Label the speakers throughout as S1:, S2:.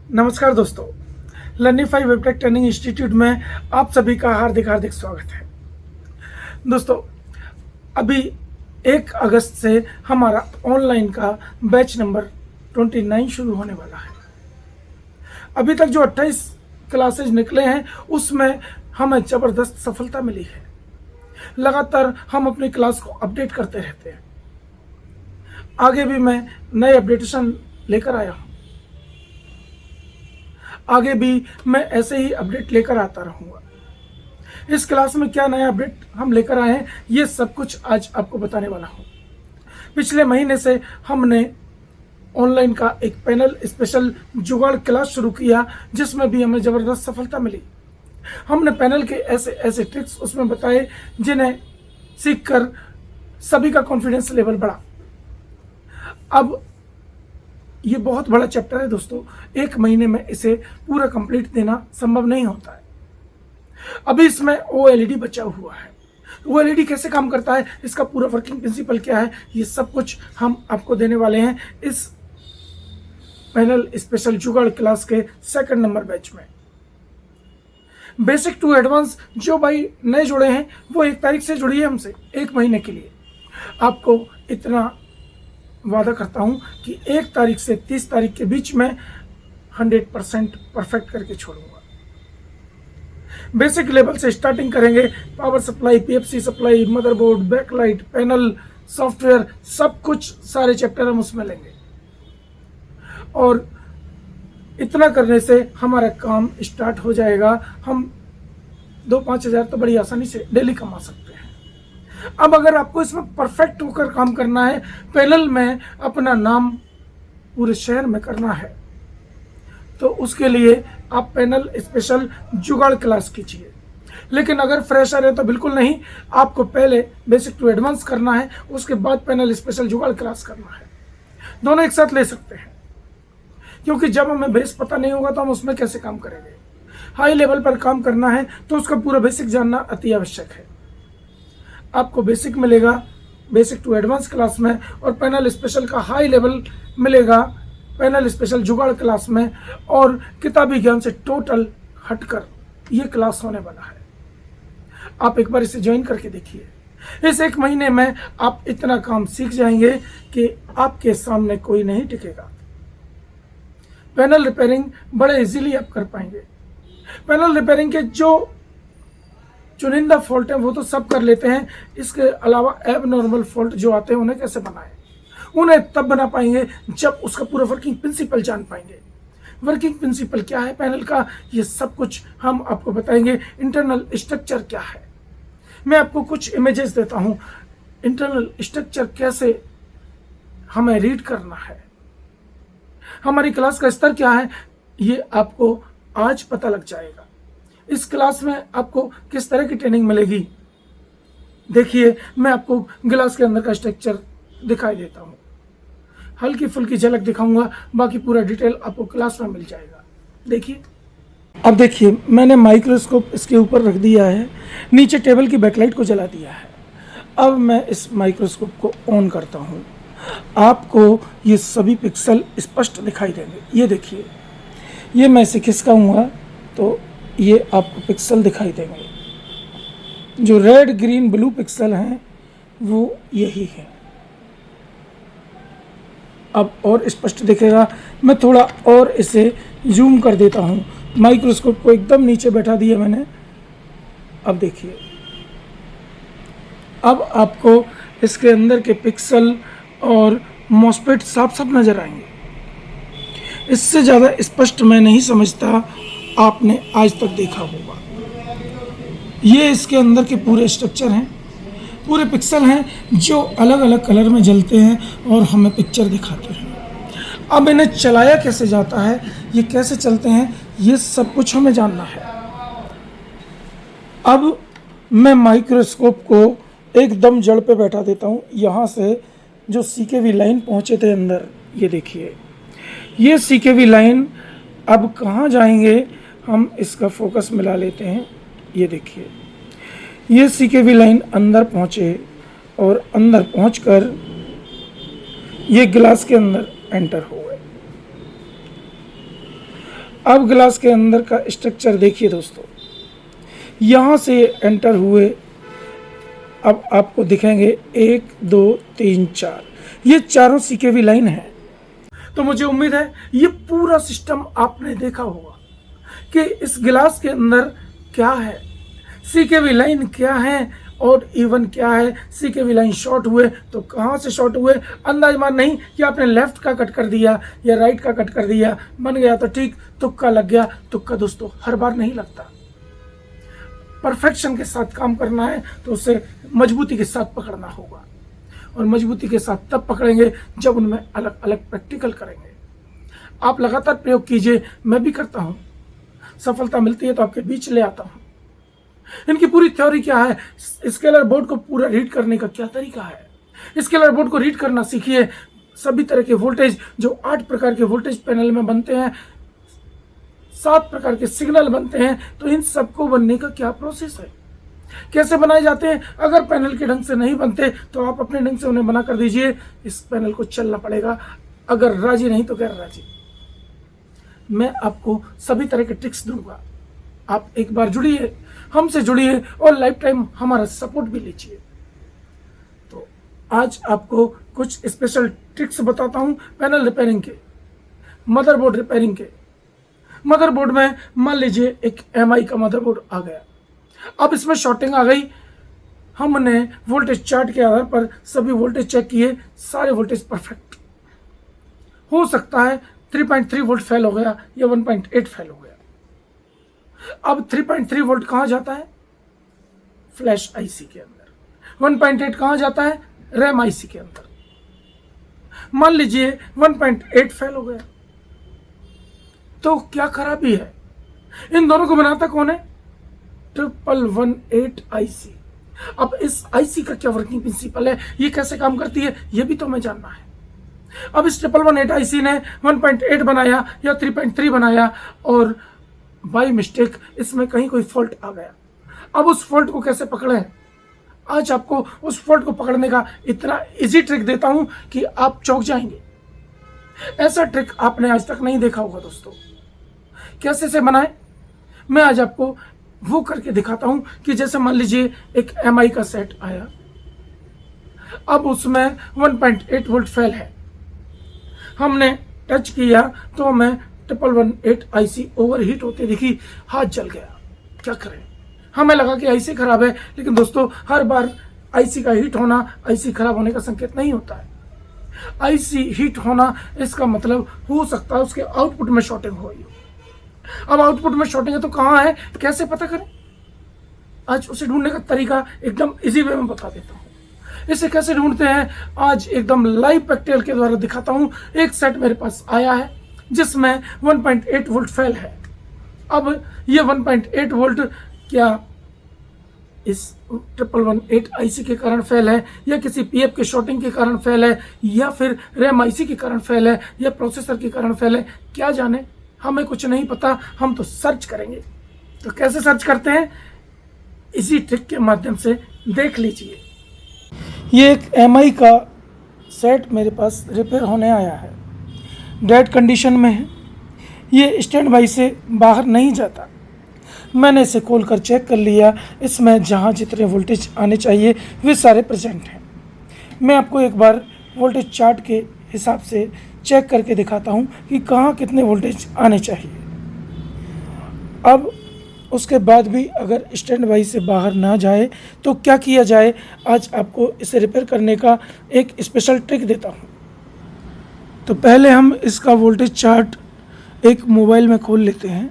S1: नमस्कार दोस्तों, लर्निफाई वेबटेक training institute में आप सभी का हार्दिक हार्दिक स्वागत है। दोस्तों, अभी 1 अगस्त से हमारा ऑनलाइन का बैच नंबर 29 शुरू होने वाला है। अभी तक जो 28 क्लासेज निकले हैं उसमें हमें ज़बरदस्त सफलता मिली है। लगातार हम अपनी क्लास को अपडेट करते रहते हैं। आगे भी मैं नए अपडेटेशन लेकर आया हूँ। आगे भी मैं ऐसे ही अपडेट लेकर आता रहूँगा। इस क्लास में क्या नया अपडेट हम लेकर आए हैं, ये सब कुछ आज आपको बताने वाला हूँ। पिछले महीने से हमने ऑनलाइन का एक पैनल स्पेशल जुगाड़ क्लास शुरू किया, जिसमें भी हमें ज़बरदस्त सफलता मिली। हमने पैनल के ऐसे ऐसे ट्रिक्स उसमें बताए जिन्हें सीखकर सभी का कॉन्फिडेंस लेवल बढ़ा। अब ये बहुत बड़ा चैप्टर है दोस्तों, 1 महीने में इसे पूरा कंप्लीट देना संभव नहीं होता है। अभी इसमें OLED बचा हुआ है। OLED कैसे काम करता है, इसका पूरा वर्किंग प्रिंसिपल क्या है, ये सब कुछ हम आपको देने वाले हैं इस पैनल स्पेशल जुगाड़ क्लास के 2nd नंबर बैच में। बेसिक टू एडवांस जो भाई नए जुड़े हैं वो 1 तारीख से जुड़िए हमसे 1 महीने के लिए। आपको इतना वादा करता हूं कि 1 तारीख से 30 तारीख के बीच में 100% परफेक्ट करके छोड़ूंगा। बेसिक लेवल से स्टार्टिंग करेंगे। Power supply, PFC supply, motherboard, backlight, panel, software, सब कुछ सारे चैप्टर हम उसमें लेंगे। और इतना करने से हमारा काम स्टार्ट हो जाएगा। हम 2-5 हज़ार तो बड़ी आसानी से डेली कमा सकते हैं। अब अगर आपको इसमें परफेक्ट होकर काम करना है, पैनल में अपना नाम पूरे शहर में करना है, तो उसके लिए आप पैनल स्पेशल जुगाड़ क्लास कीजिए। लेकिन अगर फ्रेशर है तो बिल्कुल नहीं, आपको पहले बेसिक टू एडवांस करना है, उसके बाद पैनल स्पेशल जुगाड़ क्लास करना है। दोनों एक साथ ले सकते हैं, क्योंकि जब हमें बेस पता नहीं होगा तो हम उसमें कैसे काम करेंगे। हाई लेवल पर काम करना है तो उसका पूरा बेसिक जानना अति आवश्यक है। आपको बेसिक मिलेगा बेसिक टू एडवांस क्लास में, और पैनल स्पेशल का हाई लेवल मिलेगा पैनल स्पेशल जुगाड़ क्लास में। और किताबी ज्ञान से टोटल हटकर ये क्लास होने वाला है। आप एक बार इसे ज्वाइन करके देखिए। इस 1 महीने में आप इतना काम सीख जाएंगे कि आपके सामने कोई नहीं टिकेगा। पैनल रिपेयरिंग बड़े इजीली आप कर पाएंगे। पैनल रिपेयरिंग के जो चुनिंदा फॉल्ट है वो तो सब कर लेते हैं, इसके अलावा एबनॉर्मल फॉल्ट जो आते हैं उन्हें कैसे बनाएं, उन्हें तब बना पाएंगे जब उसका पूरा वर्किंग प्रिंसिपल जान पाएंगे। वर्किंग प्रिंसिपल क्या है पैनल का, ये सब कुछ हम आपको बताएंगे। इंटरनल स्ट्रक्चर क्या है, मैं आपको कुछ इमेजेस देता हूं। इंटरनल स्ट्रक्चर कैसे हमें रीड करना है, हमारी क्लास का स्तर क्या है, ये आपको आज पता लग जाएगा। इस क्लास में आपको किस तरह की ट्रेनिंग मिलेगी, देखिए मैं आपको ग्लास के अंदर का स्ट्रक्चर दिखाई देता हूँ। हल्की फुल्की झलक दिखाऊंगा, बाकी पूरा डिटेल आपको क्लास में मिल जाएगा। देखिए, अब देखिए मैंने माइक्रोस्कोप इसके ऊपर रख दिया है, नीचे टेबल की बैकलाइट को जला दिया है। अब मैं इस माइक्रोस्कोप को ऑन करता हूँ। आपको ये सभी पिक्सल स्पष्ट दिखाई देंगे। ये देखिए, ये मैं इसे खिसकाऊंगा तो ये आपको पिक्सल दिखाई देंगे। जो रेड, ग्रीन, ब्लू पिक्सल हैं वो यही है। अब और स्पष्ट दिखेगा। मैं थोड़ा और इसे जूम कर देता हूँ। माइक्रोस्कोप को एकदम नीचे बैठा दिया मैंने। अब देखिए, अब आपको इसके अंदर के पिक्सल और मॉस्फेट साफ साफ नजर आएंगे। इससे ज़्यादा स्पष्ट मैं नहीं समझता आपने आज तक देखा होगा। ये इसके अंदर के पूरे स्ट्रक्चर हैं, पूरे पिक्सल हैं जो अलग अलग कलर में जलते हैं और हमें पिक्चर दिखाते हैं। अब इन्हें चलाया कैसे जाता है, ये कैसे चलते हैं, ये सब कुछ हमें जानना है। अब मैं माइक्रोस्कोप को एकदम जड़ पे बैठा देता हूँ। यहाँ से जो CKV लाइन पहुँचे थे अंदर, ये देखिए, ये CKV लाइन अब कहाँ जाएंगे, हम इसका फोकस मिला लेते हैं। ये देखिए, ये CKV लाइन अंदर पहुँचे और अंदर पहुँचकर ये ग्लास के अंदर एंटर हो गए। अब ग्लास के अंदर का स्ट्रक्चर देखिए दोस्तों, यहाँ से एंटर हुए, अब आपको दिखेंगे 1 2 3 4, ये चारों CKV लाइन है। तो मुझे उम्मीद है ये पूरा सिस्टम आपने देखा होगा कि इस गिलास के अंदर क्या है, CKV लाइन क्या है और इवन क्या है। CKV लाइन शॉर्ट हुए तो कहाँ से शॉर्ट हुए, अंदाजमान नहीं कि आपने लेफ्ट का कट कर दिया या राइट का कट कर दिया, बन गया तो ठीक, तुक्का लग गया। तुक्का दोस्तों हर बार नहीं लगता, परफेक्शन के साथ काम करना है तो उसे मजबूती के साथ पकड़ना होगा, और मजबूती के साथ तब पकड़ेंगे जब उनमें अलग अलग प्रैक्टिकल करेंगे। आप लगातार प्रयोग कीजिए, मैं भी करता हूँ, सफलता मिलती है तो आपके बीच ले आता हूँ। इनकी पूरी थ्योरी क्या है, स्केलर बोर्ड को पूरा रीड करने का क्या तरीका है। स्केलर बोर्ड को रीड करना सीखिए। सभी तरह के वोल्टेज जो 8 प्रकार के वोल्टेज पैनल में बनते हैं, 7 प्रकार के सिग्नल बनते हैं, तो इन सबको बनने का क्या प्रोसेस है, कैसे बनाए जाते हैं। अगर पैनल के ढंग से नहीं बनते तो आप अपने ढंग से उन्हें बना कर दीजिए, इस पैनल को चलना पड़ेगा। अगर राजी नहीं तो गैर राजी, मैं आपको सभी तरह के ट्रिक्स दूंगा। आप एक बार जुड़िए, हमसे जुड़िए और लाइफ टाइम हमारा सपोर्ट भी लीजिए। तो आज आपको कुछ स्पेशल ट्रिक्स बताता हूं पैनल रिपेयरिंग के, मदरबोर्ड रिपेयरिंग के। मदरबोर्ड में मान लीजिए एक MI का मदरबोर्ड आ गया, अब इसमें शॉर्टिंग आ गई। हमने वोल्टेज चार्ट के आधार पर सभी वोल्टेज चेक किए, सारे वोल्टेज परफेक्ट। हो सकता है 3.3 वोल्ट फेल हो गया या 1.8 फेल हो गया। अब 3.3 वोल्ट कहाँ जाता है, फ्लैश IC के अंदर। 1.8 कहाँ जाता है, रैम IC के अंदर। मान लीजिए 1.8 फेल हो गया, तो क्या खराबी है, इन दोनों को बनाता कौन है, 1118 IC। अब इस IC का क्या वर्किंग प्रिंसिपल है, ये कैसे काम करती है, ये भी तो हमें जानना है। अब इस 1118 IC ने 1.8 बनाया या 3.3 बनाया और बाई मिस्टेक इसमें कहीं कोई फॉल्ट आ गया। अब उस फॉल्ट को कैसे पकड़ें, आज आपको उस फॉल्ट को पकड़ने का इतना इजी ट्रिक देता हूं कि आप चौंक जाएंगे। ऐसा ट्रिक आपने आज तक नहीं देखा होगा दोस्तों। कैसे से बनाए, मैं आज आपको वो करके दिखाता हूं कि जैसे मान लीजिए एक MI का सेट आया, अब उसमें 1.8 वोल्ट फेल है, हमने टच किया तो हमें 1118 IC ओवरहीट होते दिखी, हाथ जल गया। क्या करें, हमें लगा कि IC खराब है, लेकिन दोस्तों हर बार IC का हीट होना IC खराब होने का संकेत नहीं होता है। IC हीट होना इसका मतलब हो सकता है उसके आउटपुट में शॉर्टिंग हो रही हो। अब आउटपुट में शॉर्टिंग है तो कहाँ है, कैसे पता करें, आज उसे ढूंढने का तरीका एकदम इजी वे में बता देता हूँ। इसे कैसे ढूंढते हैं आज एकदम लाइव प्रैक्टिकल के द्वारा दिखाता हूँ। एक सेट मेरे पास आया है जिसमें 1.8 वोल्ट फेल है। अब ये 1.8 वोल्ट क्या इस 1118 IC के कारण फेल है, या किसी PF के शॉर्टिंग के कारण फेल है, या फिर रैम IC के कारण फेल है, या प्रोसेसर के कारण फेल है, क्या जाने, हमें कुछ नहीं पता। हम तो सर्च करेंगे। तो कैसे सर्च करते हैं, इसी ट्रिक के माध्यम से देख लीजिए। ये एक MI का सेट मेरे पास रिपेयर होने आया है, डेड कंडीशन में है, ये स्टैंड बाई से बाहर नहीं जाता। मैंने इसे खोल कर चेक कर लिया, इसमें जहाँ जितने वोल्टेज आने चाहिए वे सारे प्रेजेंट हैं। मैं आपको एक बार वोल्टेज चार्ट के हिसाब से चेक करके दिखाता हूँ कि कहाँ कितने वोल्टेज आने चाहिए। अब उसके बाद भी अगर स्टैंड बाई से बाहर ना जाए तो क्या किया जाए, आज आपको इसे रिपेयर करने का एक स्पेशल ट्रिक देता हूँ। तो पहले हम इसका वोल्टेज चार्ट एक मोबाइल में खोल लेते हैं।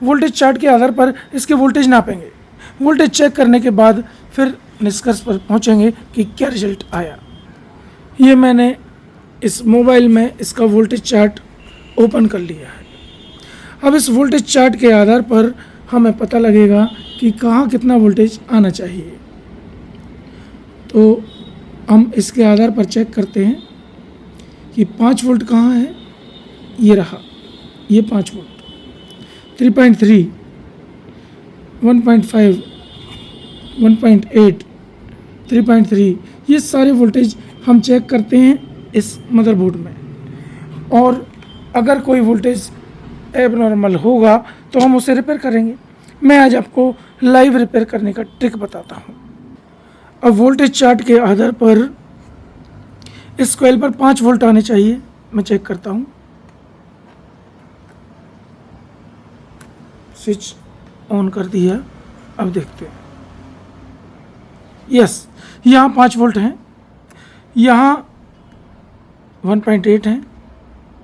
S1: वोल्टेज चार्ट के आधार पर इसके वोल्टेज नापेंगे। वोल्टेज चेक करने के बाद फिर निष्कर्ष पर पहुंचेंगे कि क्या रिजल्ट आया। ये मैंने इस मोबाइल में इसका वोल्टेज चार्ट ओपन कर लिया है। अब इस वोल्टेज चार्ट के आधार पर हमें पता लगेगा कि कहाँ कितना वोल्टेज आना चाहिए। तो हम इसके आधार पर चेक करते हैं कि 5 वोल्ट कहाँ है, ये रहा, ये 5 वोल्ट, 3.3, 1.5, 1.8, 3.3, ये सारे वोल्टेज हम चेक करते हैं इस मदरबोर्ड में। और अगर कोई वोल्टेज एबनॉर्मल होगा तो हम उसे रिपेयर करेंगे। मैं आज आपको लाइव रिपेयर करने का ट्रिक बताता हूँ। अब वोल्टेज चार्ट के आधार पर इस कॉइल पर 5 वोल्ट आने चाहिए। मैं चेक करता हूँ, स्विच ऑन कर दिया। अब देखते हैं, यस, यहाँ 5 वोल्ट हैं, यहाँ 1.8 है,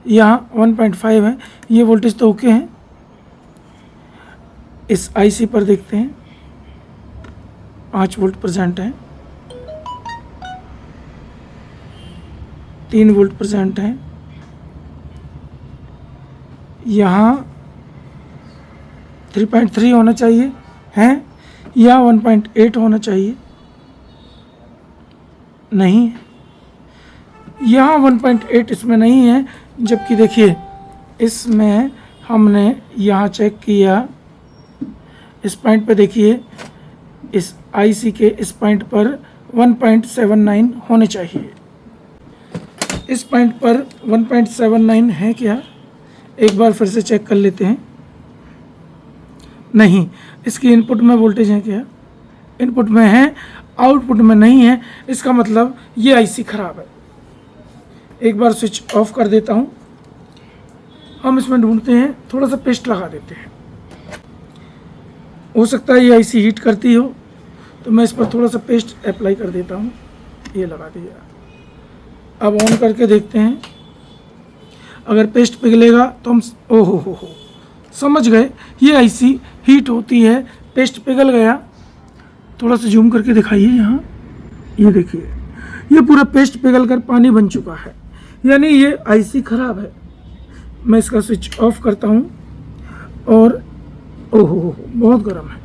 S1: यहाँ 1.5 है। ये वोल्टेज तो ओके हैं। इस आईसी पर देखते हैं, 5 वोल्ट प्रेजेंट है, 3 वोल्ट प्रेजेंट है, यहाँ 3.3 होना चाहिए है, या 1.8 होना चाहिए, नहीं, यहाँ 1.8 इसमें नहीं है। जबकि देखिए इसमें हमने यहाँ चेक किया, इस पॉइंट पे देखिए, इस आईसी के इस पॉइंट पर 1.79 होने चाहिए। इस पॉइंट पर 1.79 है क्या? एक बार फिर से चेक कर लेते हैं। नहीं, इसकी इनपुट में वोल्टेज है क्या? इनपुट में है, आउटपुट में नहीं है। इसका मतलब ये आईसी खराब है। एक बार स्विच ऑफ कर देता हूँ। हम इसमें ढूंढते हैं, थोड़ा सा पेस्ट लगा देते हैं। हो सकता है ये आईसी हीट करती हो, तो मैं इस पर थोड़ा सा पेस्ट अप्लाई कर देता हूँ। ये लगा दिया। अब ऑन करके देखते हैं, अगर पेस्ट पिघलेगा तो हम ओहो हो समझ गए, ये आईसी हीट होती है। पेस्ट पिघल गया। थोड़ा सा जूम करके दिखाइए यहाँ, ये देखिए, ये पूरा पेस्ट पिघल कर पानी बन चुका है, यानी ये आईसी खराब है। मैं इसका स्विच ऑफ करता हूँ और ओहो बहुत गर्म है।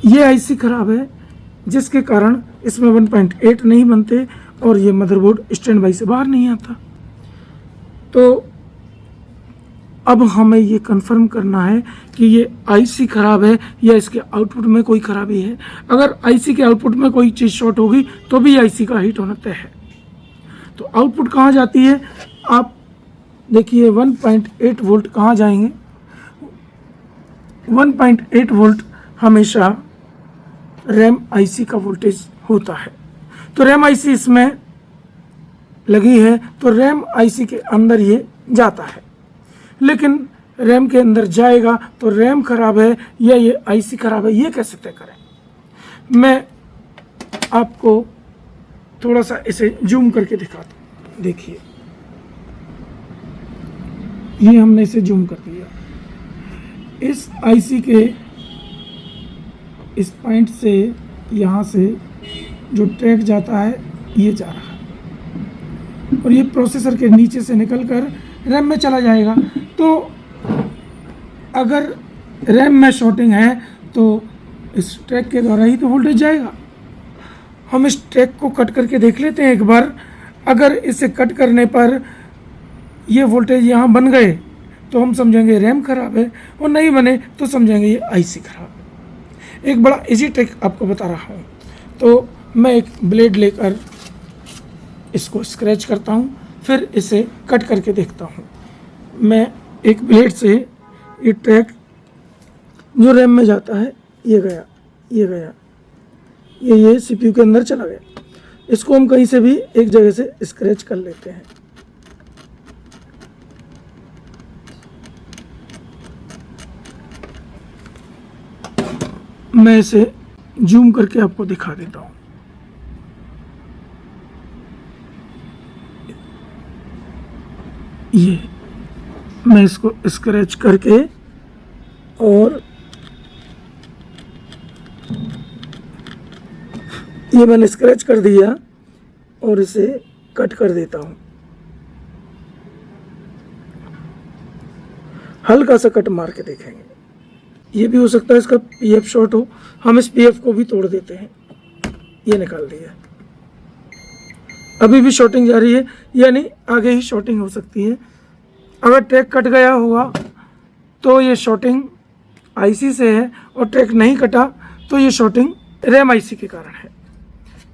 S1: ये आईसी खराब है, जिसके कारण इसमें 1.8 नहीं बनते और ये मदरबोर्ड स्टैंड बाई से बाहर नहीं आता। तो अब हमें ये कंफर्म करना है कि ये आईसी खराब है या इसके आउटपुट में कोई खराबी है। अगर आईसी के आउटपुट में कोई चीज़ शॉर्ट होगी तो भी आईसी का हीट होना तय है। तो आउटपुट कहाँ जाती है? आप देखिए 1.8 वोल्ट कहाँ जाएंगे? 1.8 वोल्ट हमेशा रैम आईसी का वोल्टेज होता है। तो रैम आईसी इसमें लगी है, तो रैम आईसी के अंदर ये जाता है। लेकिन रैम के अंदर जाएगा तो रैम खराब है या ये आईसी खराब है, ये कैसे तय करें? मैं आपको थोड़ा सा इसे जूम करके दिखाता हूँ। देखिए, ये हमने इसे जूम कर दिया। इस आईसी के इस पॉइंट से, यहाँ से जो ट्रैक जाता है ये जा रहा है और ये प्रोसेसर के नीचे से निकलकर रैम में चला जाएगा। तो अगर रैम में शॉर्टिंग है तो इस ट्रैक के द्वारा ही तो वोल्टेज जाएगा। हम इस ट्रैक को कट करके देख लेते हैं एक बार। अगर इसे कट करने पर ये वोल्टेज यहाँ बन गए तो हम समझेंगे रैम खराब है, और नहीं बने तो समझेंगे ये आईसी खराब है। एक बड़ा इजी ट्रिक आपको बता रहा हूँ। तो मैं एक ब्लेड लेकर इसको स्क्रैच करता हूँ, फिर इसे कट करके देखता हूँ। मैं एक ब्लेड से ये ट्रैक जो रैम में जाता है, ये गया, ये गया, ये सीपीयू के अंदर चला गया। इसको हम कहीं से भी एक जगह से स्क्रैच कर लेते हैं। मैं इसे जूम करके आपको दिखा देता हूँ। ये मैं इसको स्क्रैच करके और ये मैंने स्क्रैच कर दिया और इसे कट कर देता हूँ। हल्का सा कट मार के देखेंगे। ये भी हो सकता है इसका पीएफ शॉर्ट हो, हम इस पीएफ को भी तोड़ देते हैं। ये निकाल दिया, अभी भी शॉर्टिंग जारी है, यानी आगे ही शॉर्टिंग हो सकती है। अगर ट्रैक कट गया होगा तो ये शॉर्टिंग आईसी से है, और ट्रैक नहीं कटा तो ये शॉर्टिंग रैम आईसी के कारण है।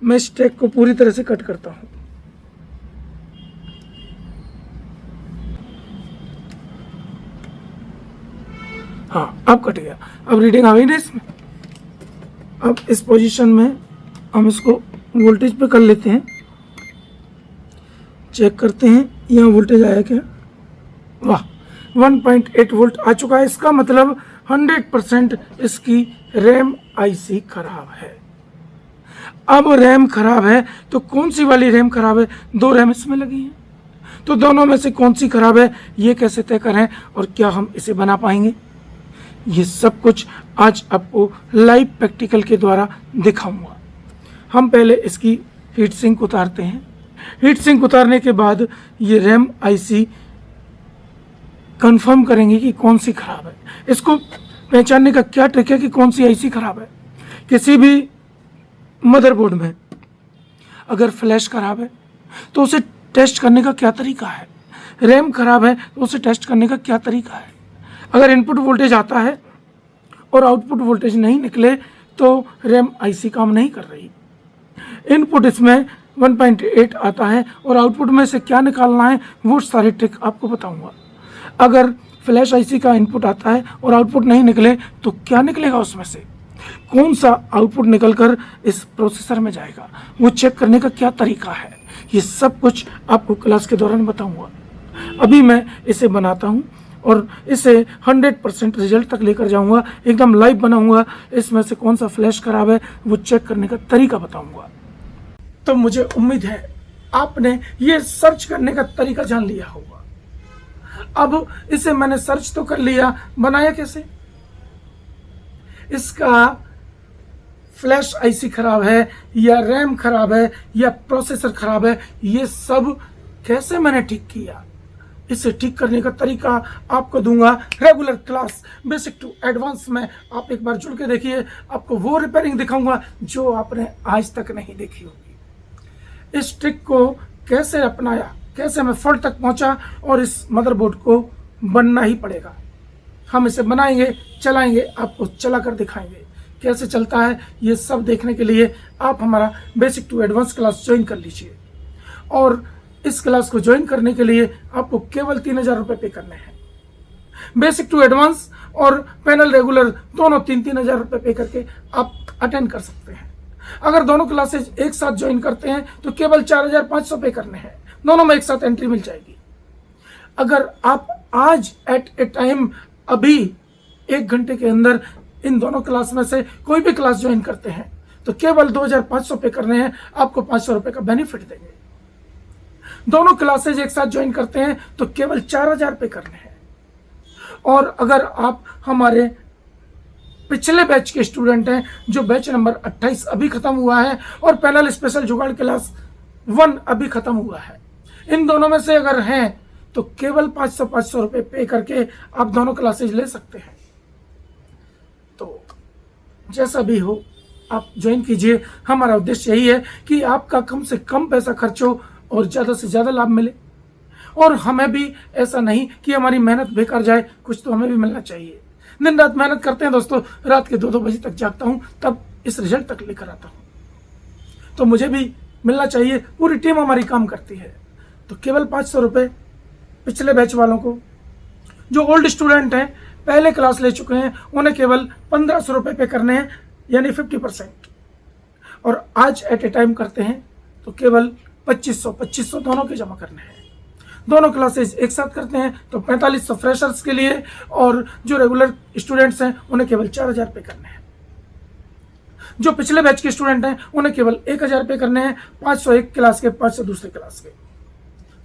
S1: मैं इस ट्रैक को पूरी तरह से कट करता हूँ। हाँ अब कट गया, अब रीडिंग आ गई ना इसमें। अब इस पोजीशन में हम इसको वोल्टेज पे कर लेते हैं, चेक करते हैं यहाँ वोल्टेज आया क्या। वाह 1.8 वोल्ट आ चुका है। इसका मतलब 100% इसकी रैम आईसी खराब है। अब रैम खराब है तो कौन सी वाली रैम खराब है? 2 रैम इसमें लगी हैं, तो दोनों में से कौन सी खराब है ये कैसे तय करें और क्या हम इसे बना पाएंगे? ये सब कुछ आज आपको लाइव प्रैक्टिकल के द्वारा दिखाऊंगा। हम पहले इसकी हीट सिंक उतारते हैं। हीट सिंक उतारने के बाद ये रैम आईसी कंफर्म करेंगे कि कौन सी खराब है। इसको पहचानने का क्या ट्रिक है कि कौन सी आईसी खराब है? किसी भी मदरबोर्ड में अगर फ्लैश खराब है तो उसे टेस्ट करने का क्या तरीका है? रैम खराब है तो उसे टेस्ट करने का क्या तरीका है? अगर इनपुट वोल्टेज आता है और आउटपुट वोल्टेज नहीं निकले तो रैम आईसी काम नहीं कर रही। इनपुट इसमें 1.8 आता है और आउटपुट में से क्या निकालना है वो सारे ट्रिक आपको बताऊंगा। अगर फ्लैश आईसी का इनपुट आता है और आउटपुट नहीं निकले तो क्या निकलेगा, उसमें से कौन सा आउटपुट निकलकर इस प्रोसेसर में जाएगा, वो चेक करने का क्या तरीका है, ये सब कुछ आपको क्लास के दौरान बताऊंगा। अभी मैं इसे बनाता हूं और इसे 100% रिजल्ट तक लेकर जाऊंगा, एकदम लाइव बनाऊंगा। इसमें से कौन सा फ्लैश खराब है वो चेक करने का तरीका बताऊंगा। तो मुझे उम्मीद है आपने ये सर्च करने का तरीका जान लिया होगा। अब इसे मैंने सर्च तो कर लिया, बनाया कैसे? इसका फ्लैश आईसी खराब है या रैम खराब है या प्रोसेसर खराब है, ये सब कैसे मैंने ठीक किया, इसे ठीक करने का तरीका आपको दूंगा regular class basic to advance में। आप एक बार जुड़ के देखिए, आपको वो रिपेयरिंग दिखाऊंगा जो आपने आज तक नहीं देखी होगी। इस ट्रिक को कैसे अपनाया, कैसे मैं फॉल्ट तक पहुंचा और इस मदरबोर्ड को बनना ही पड़ेगा। हम इसे बनाएंगे, चलाएंगे, आपको चला कर दिखाएंगे कैसे चलता है। ये सब देखने के लिए आप हमारा basic to advance class join कर लीजिए और इस क्लास को ज्वाइन करने के लिए आपको केवल 3000 रुपये पे करने हैं। बेसिक टू एडवांस और पैनल रेगुलर दोनों 3-3000 रुपये पे करके आप अटेंड कर सकते हैं। अगर दोनों क्लासेज एक साथ ज्वाइन करते हैं तो केवल 4500 पे करने हैं, दोनों में एक साथ एंट्री मिल जाएगी। अगर आप आज एट ए टाइम अभी 1 घंटे के अंदर इन दोनों क्लास में से कोई भी क्लास ज्वाइन करते हैं तो केवल 2500 पे करने हैं, आपको 500 रुपये का बेनिफिट देंगे। दोनों क्लासेज एक साथ ज्वाइन करते हैं तो केवल 4000 पे करने हैं। और अगर आप हमारे पिछले बैच के स्टूडेंट हैं, जो बैच नंबर 28 अभी खत्म हुआ है और पैनल स्पेशल जुगाड़ क्लास 1 अभी खत्म हुआ है, इन दोनों में से अगर हैं तो केवल 500 रुपये पे करके आप दोनों क्लासेज ले सकते हैं। तो जैसा भी हो आप ज्वाइन कीजिए। हमारा उद्देश्य यही है कि आपका कम से कम पैसा खर्च हो और ज़्यादा से ज़्यादा लाभ मिले, और हमें भी ऐसा नहीं कि हमारी मेहनत बेकार जाए, कुछ तो हमें भी मिलना चाहिए। दिन रात मेहनत करते हैं दोस्तों, रात के 2-2 बजे तक जागता हूँ, तब इस रिजल्ट तक लेकर आता हूँ, तो मुझे भी मिलना चाहिए। पूरी टीम हमारी काम करती है। तो केवल 500 रुपये पिछले बैच वालों को, जो ओल्ड स्टूडेंट हैं, पहले क्लास ले चुके हैं, उन्हें केवल 1500 रुपये पे करने हैं, यानी 50%। और आज एट ए टाइम करते हैं तो केवल 2500 दोनों के जमा करने हैं। दोनों क्लासेस एक साथ करते हैं तो 4500 फ्रेशर्स के लिए, और जो रेगुलर स्टूडेंट्स हैं उन्हें केवल 4000 पे करने हैं। जो पिछले बैच के स्टूडेंट हैं उन्हें केवल 1000 पे करने हैं, 500 एक क्लास के, 500 दूसरे क्लास के।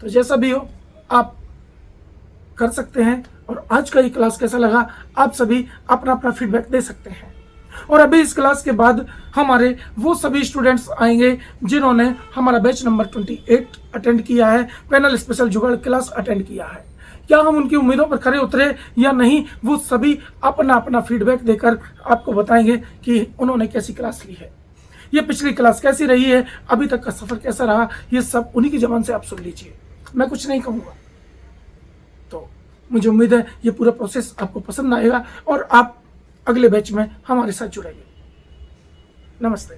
S1: तो जैसा भी हो आप कर सकते हैं। और आज का ये क्लास कैसा लगा आप सभी अपना अपना फीडबैक दे सकते हैं। और अभी इस क्लास के बाद हमारे वो सभी स्टूडेंट्स आएंगे जिन्होंने हमारा बैच नंबर 28 अटेंड किया है, पैनल स्पेशल जुगाड़ क्लास अटेंड किया है। क्या हम उनकी उम्मीदों पर खरे उतरे या नहीं, वो सभी अपना अपना फीडबैक देकर आपको बताएंगे कि उन्होंने कैसी क्लास ली है, ये पिछली क्लास कैसी रही है, अभी तक का सफ़र कैसा रहा, ये सब उन्हीं की ज़बान से आप सुन लीजिए। मैं कुछ नहीं कहूँगा। तो मुझे उम्मीद है ये पूरा प्रोसेस आपको पसंद आएगा और आप अगले बैच में हमारे साथ जुड़ेंगे। नमस्ते।